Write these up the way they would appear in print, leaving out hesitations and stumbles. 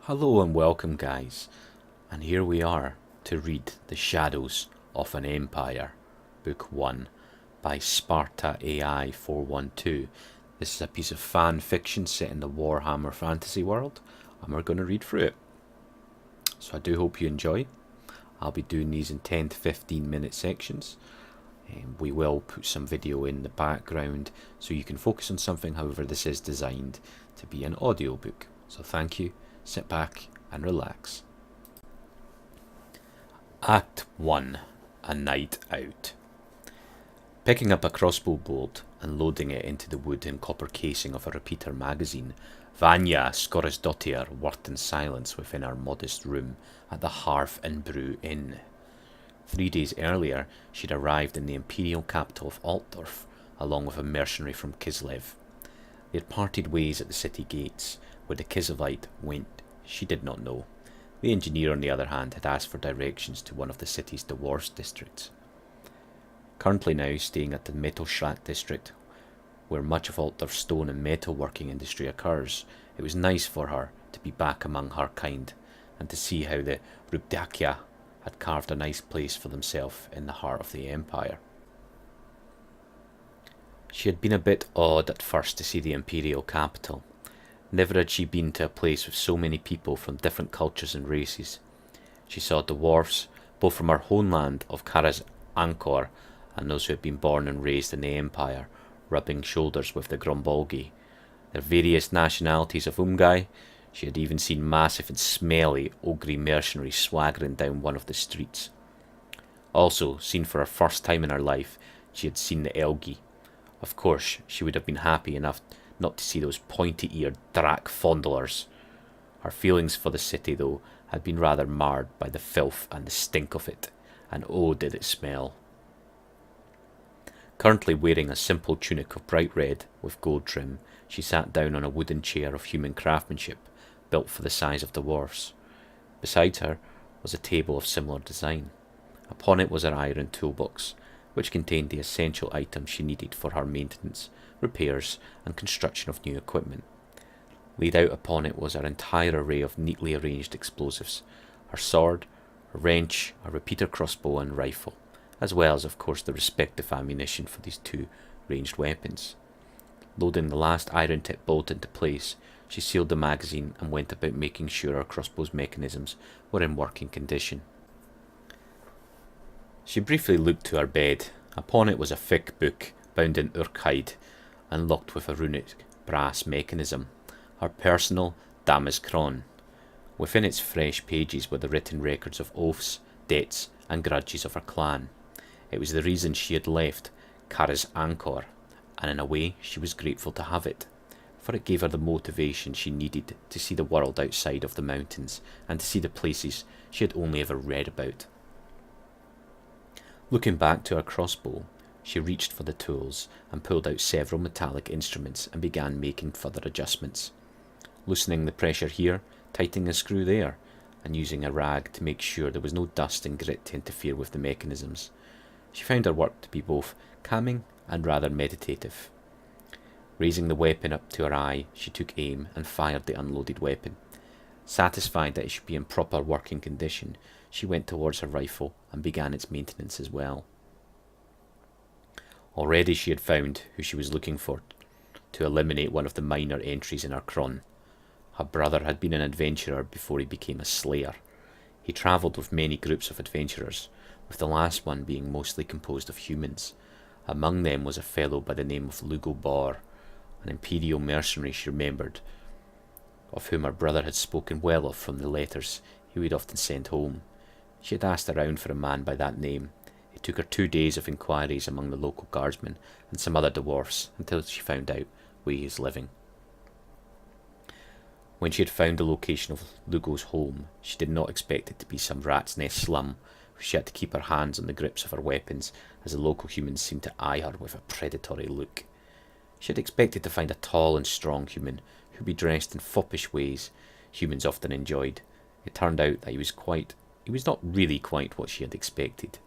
Hello and welcome, guys, and here we are to read The Shadows of an Empire, Book 1 by Sparta AI 412. This is a piece of fan fiction set in the Warhammer fantasy world, and we're going to read through it. So I do hope you enjoy. I'll be doing these in 10 to 15 minute sections. We will put some video in the background so you can focus on something. However, this is designed to be an audiobook. So thank you. Sit back and relax. Act 1. A Night Out. Picking up a crossbow bolt and loading it into the wood and copper casing of a repeater magazine, Vanya Scoresdottir worked in silence within her modest room at the Hearth and Brew Inn. 3 days earlier, she'd arrived in the imperial capital of Altdorf, along with a mercenary from Kislev. They had parted ways at the city gates. Where the Kislevite went, she did not know. The engineer, on the other hand, had asked for directions to one of the city's dwarves districts. Currently now staying at the Metalschrat district, where much of Altdorf's stone and metal working industry occurs, it was nice for her to be back among her kind, and to see how the Rubdakia had carved a nice place for themselves in the heart of the empire. She had been a bit awed at first to see the imperial capital. Never had she been to a place with so many people from different cultures and races. She saw dwarfs, both from her homeland of Karaz Angkor and those who had been born and raised in the empire, rubbing shoulders with the Grombolgi. Their various nationalities of Umgai. She had even seen massive and smelly ogre mercenaries swaggering down one of the streets. Also, seen for her first time in her life, she had seen the Elgi. Of course, she would have been happy enough not to see those pointy-eared Drak fondlers. Her feelings for the city, though, had been rather marred by the filth and the stink of it, and oh did it smell. Currently wearing a simple tunic of bright red with gold trim, she sat down on a wooden chair of human craftsmanship, built for the size of dwarfs. Beside her was a table of similar design. Upon it was her iron toolbox, which contained the essential items she needed for her maintenance, repairs, and construction of new equipment. Laid out upon it was her entire array of neatly arranged explosives, her sword, a wrench, a repeater crossbow and rifle, as well as of course the respective ammunition for these two ranged weapons. Loading the last iron tip bolt into place, she sealed the magazine and went about making sure her crossbow's mechanisms were in working condition. She briefly looked to her bed. Upon it was a thick book, bound in urkhide and locked with a runic brass mechanism, her personal Damaskron. Within its fresh pages were the written records of oaths, debts, and grudges of her clan. It was the reason she had left Karaz Angkor, and in a way she was grateful to have it, for it gave her the motivation she needed to see the world outside of the mountains, and to see the places she had only ever read about. Looking back to her crossbow, she reached for the tools and pulled out several metallic instruments and began making further adjustments, loosening the pressure here, tightening a screw there, and using a rag to make sure there was no dust and grit to interfere with the mechanisms. She found her work to be both calming and rather meditative. Raising the weapon up to her eye, she took aim and fired the unloaded weapon. Satisfied that it should be in proper working condition, she went towards her rifle and began its maintenance as well. Already she had found who she was looking for to eliminate one of the minor entries in her cron. Her brother had been an adventurer before he became a slayer. He travelled with many groups of adventurers, with the last one being mostly composed of humans. Among them was a fellow by the name of Lugo Bor, an imperial mercenary she remembered, of whom her brother had spoken well of from the letters he would often send home. She had asked around for a man by that name. It took her 2 days of inquiries among the local guardsmen and some other dwarfs until she found out where he was living. When she had found the location of Lugo's home, she did not expect it to be some rat's nest slum where she had to keep her hands on the grips of her weapons, as the local humans seemed to eye her with a predatory look. She had expected to find a tall and strong human who would be dressed in foppish ways humans often enjoyed. It turned out that he was not really quite what she had expected.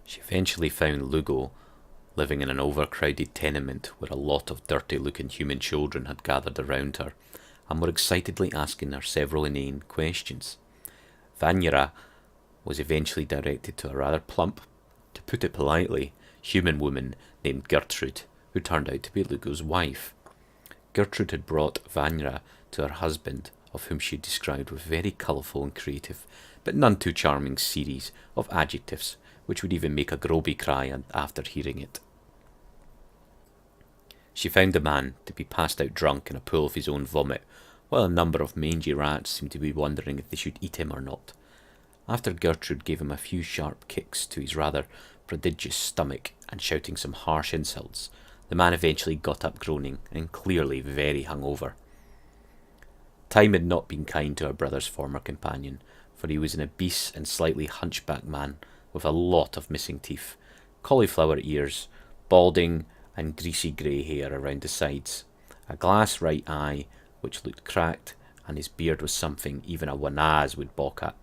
She eventually found Lugo living in an overcrowded tenement where a lot of dirty-looking human children had gathered around her, and were excitedly asking her several inane questions. Vanyara was eventually directed to a rather plump, to put it politely, human woman named Gertrude, who turned out to be Lugo's wife. Gertrude had brought Vanyara to her husband, of whom she described with very colourful and creative, but none too charming series of adjectives, which would even make a Groby cry after hearing it. She found the man to be passed out drunk in a pool of his own vomit, while a number of mangy rats seemed to be wondering if they should eat him or not. After Gertrude gave him a few sharp kicks to his rather prodigious stomach and shouting some harsh insults, the man eventually got up groaning and clearly very hungover. Time had not been kind to her brother's former companion, for he was an obese and slightly hunchbacked man with a lot of missing teeth, cauliflower ears, balding and greasy grey hair around the sides, a glass right eye which looked cracked, and his beard was something even a Wanaz would balk at.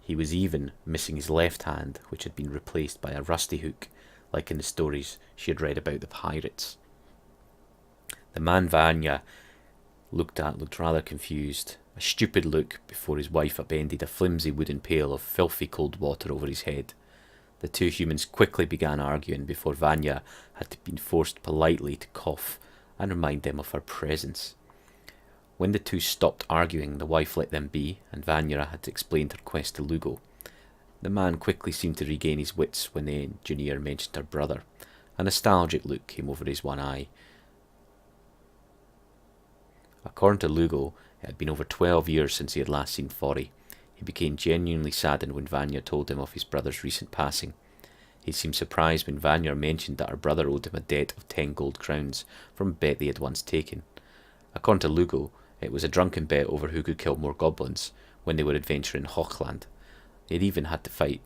He was even missing his left hand, which had been replaced by a rusty hook, like in the stories she had read about the pirates. The man Vanya looked rather confused, a stupid look before his wife upended a flimsy wooden pail of filthy cold water over his head. The two humans quickly began arguing before Vanya had been forced politely to cough and remind them of her presence. When the two stopped arguing, the wife let them be, and Vanya had explained her quest to Lugo. The man quickly seemed to regain his wits when the engineer mentioned her brother. A nostalgic look came over his one eye. According to Lugo, it had been over 12 years since he had last seen Forry. He became genuinely saddened when Vanya told him of his brother's recent passing. He seemed surprised when Vanya mentioned that her brother owed him a debt of 10 gold crowns from a bet they had once taken. According to Lugo, it was a drunken bet over who could kill more goblins when they were adventuring Hochland. They had even had to fight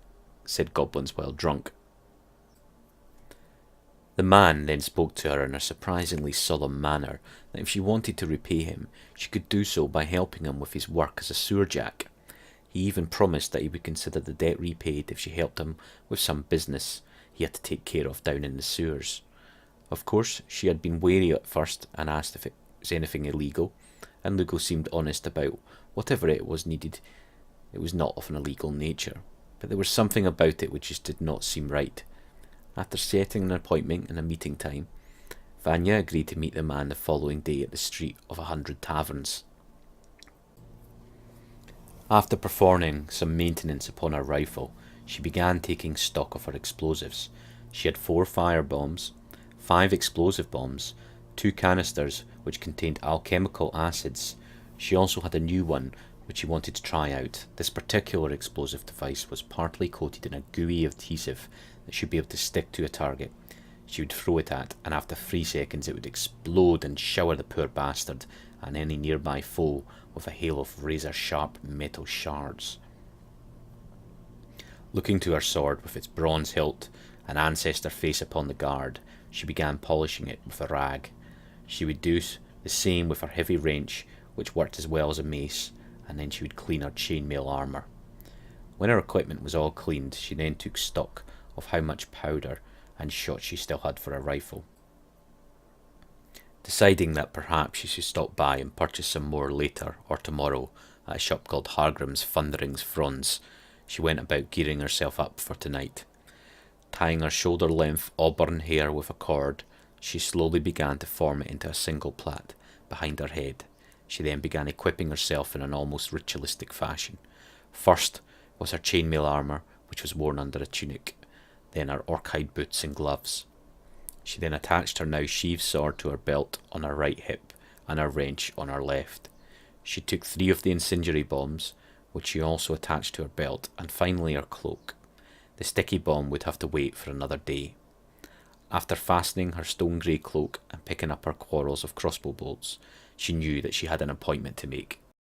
said goblins while drunk. The man then spoke to her in a surprisingly solemn manner that if she wanted to repay him, she could do so by helping him with his work as a sewerjack. He even promised that he would consider the debt repaid if she helped him with some business he had to take care of down in the sewers. Of course, she had been wary at first and asked if it was anything illegal, and Lugo seemed honest about whatever it was needed. It was not of an illegal nature, but there was something about it which just did not seem right. After setting an appointment and a meeting time, Vanya agreed to meet the man the following day at the Street of 100 Taverns. After performing some maintenance upon her rifle, she began taking stock of her explosives. She had 4 fire bombs, 5 explosive bombs, 2 canisters which contained alchemical acids. She also had a new one which she wanted to try out. This particular explosive device was partly coated in a gooey adhesive that should be able to stick to a target. She would throw it at, and after 3 seconds it would explode and shower the poor bastard and any nearby foe with a hail of razor-sharp metal shards. Looking to her sword with its bronze hilt and ancestor face upon the guard, she began polishing it with a rag. She would do the same with her heavy wrench, which worked as well as a mace, and then she would clean her chainmail armour. When her equipment was all cleaned, she then took stock of how much powder and shot she still had for her rifle. Deciding that perhaps she should stop by and purchase some more later or tomorrow at a shop called Hargrim's Thunderings Fronds, she went about gearing herself up for tonight. Tying her shoulder-length auburn hair with a cord, she slowly began to form it into a single plait behind her head. She then began equipping herself in an almost ritualistic fashion. First was her chainmail armour, which was worn under a tunic, then her orchide boots and gloves. She then attached her now sheathed sword to her belt on her right hip and her wrench on her left. She took 3 of the incendiary bombs, which she also attached to her belt, and finally her cloak. The sticky bomb would have to wait for another day. After fastening her stone grey cloak and picking up her quarrels of crossbow bolts, she knew that she had an appointment to make.